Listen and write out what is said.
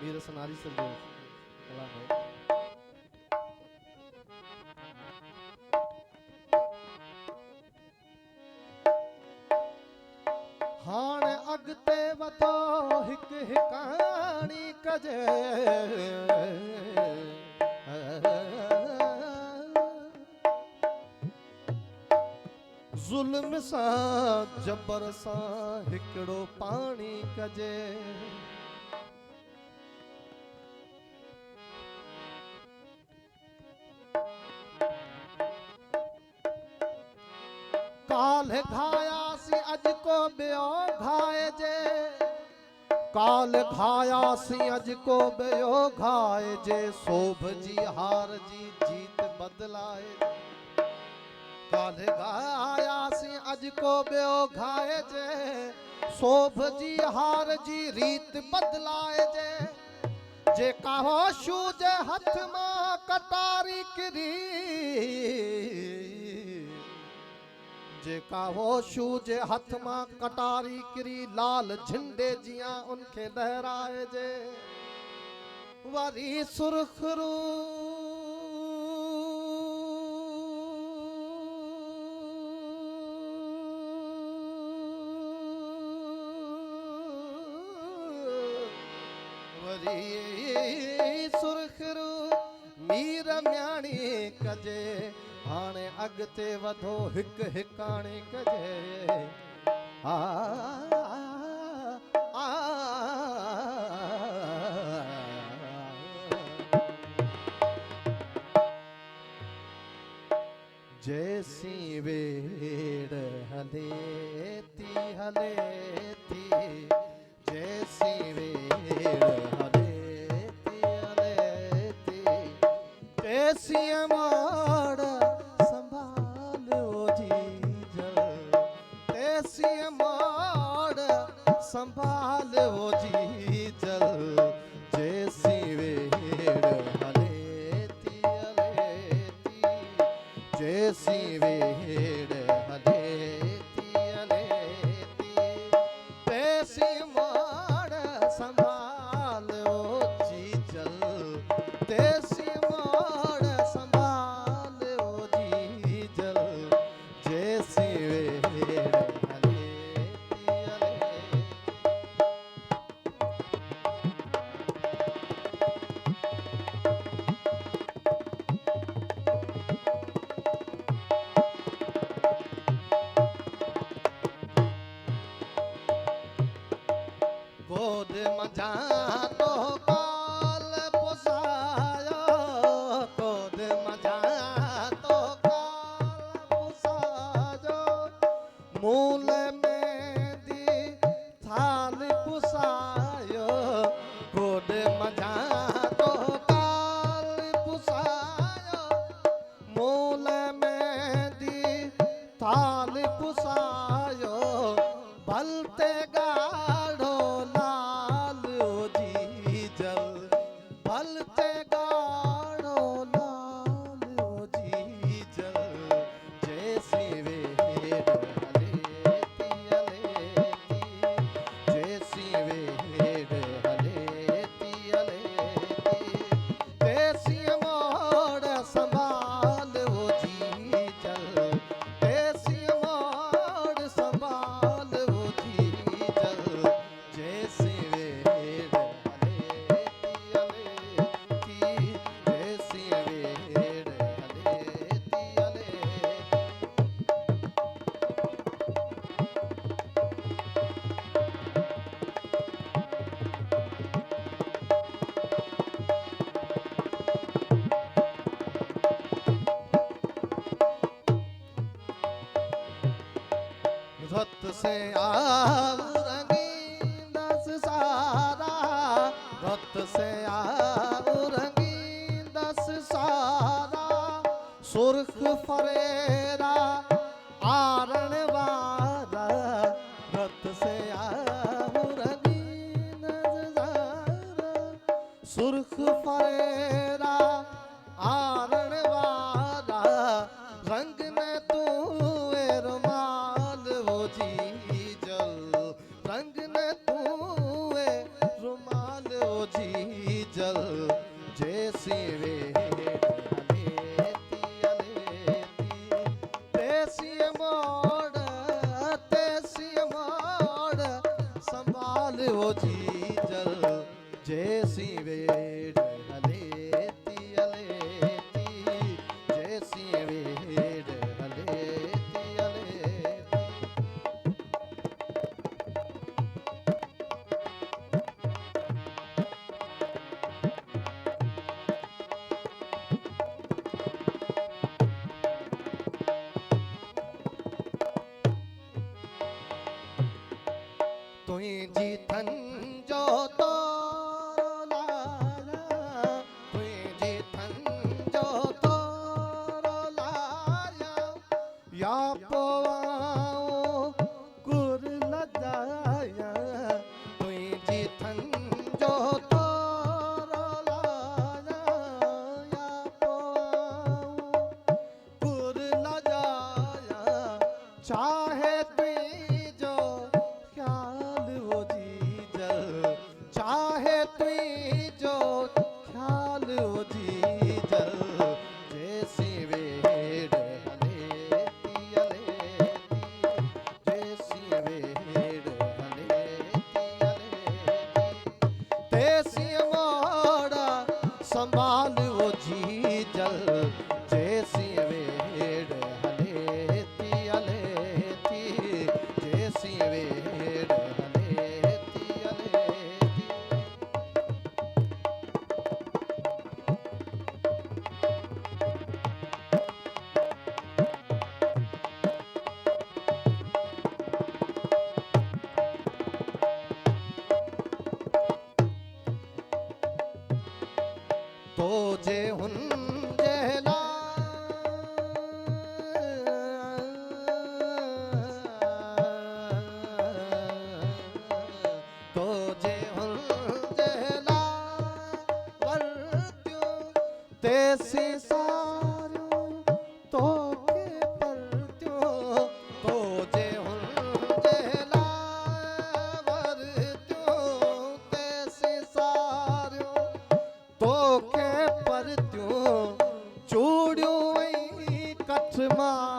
Mir सनारी sir हाणे अॻिते वधो हिकु हिकाणी कजे ज़ुल्म सां जबर सां हिकिड़ो पाणी कजे काल घायासी अज को बियो घाइजे काल घायासी अज को बियो घाइजे सोभ जी हार जी जीत बदलाए काल घायासी अज को बियो घाइजे सोभ जी हार जी रीत बदलाइजे जेका हो शू जे हथ मां कटारी किरी जेका हो शू जे हथ मां कटारी किरी लाल झंडे जिया उनके लहराए जे वरी सुरखरू वरी सुरखरू मीर म्याणी कजे हाणे अॻिते वधो हिकु हिकाणे कजे जैसी वेड़ हले थी जैसी वेड़ हले थी जैसी माड़ संभाल वो जी जल जैसी वेड़ हलेती जैसी वेड़ हलेती तैसी माड़ संभाल वो जी जल तैसी माड़ संभाल वो जी जल जैसी वेड़ गोद मजा तो काल पुसायो गोद मजा तो काल पुसायो मूल में दी थाल पुसायो गोद मजा तो काल पुसायो मूल में दी थाल पुसायो भलते गाढ़ो भलते गाढ़ो लाल जी जल जैसी वेड़ हलेती जैसी वेड़ हलेती तैसी मोड़ संभाल वो जी जल तैसी मोड़ संभाल वो जी जल जैसी वेड़ रत से आऊरंगी दस सारा रत से आऊरंगी दस सारा सुर्ख फरेरा आरण वारा रत से आऊरंगी मेरा आरण वाला रंग ने तू रुमाल वो जी जल रंग ने तू रुमाल वो जी जल जैसी वे वो जी जल जैसी वेड़ हलेती हलेती जैसी वेड़ हलेती हलेती। तुई जी थन जो तो लाया तुई जी थन जो तो लाया या पोवाओ कुर लजाया तुई जी थन जो तो लाया या पोवाओ कुर लजाया चाहे चाहे तुई जो ख्याल हो जी जल जैसी वेड़ हलेती हलेती जैसी वेड़ हलेती हलेती तैसी मोड़ा संभाल वो जी जल जैसी वेड़ हलेती हलेती जैसी वेड़ हलेती हलेती। तो जे हुन जहला तो जे हुन जहला वर्त्यो तेसी सारो तो के परत्यो तो जे हुन जहला वर्त्यो तेसी सारो तो के पर त्यों चूड़ियों कठ मां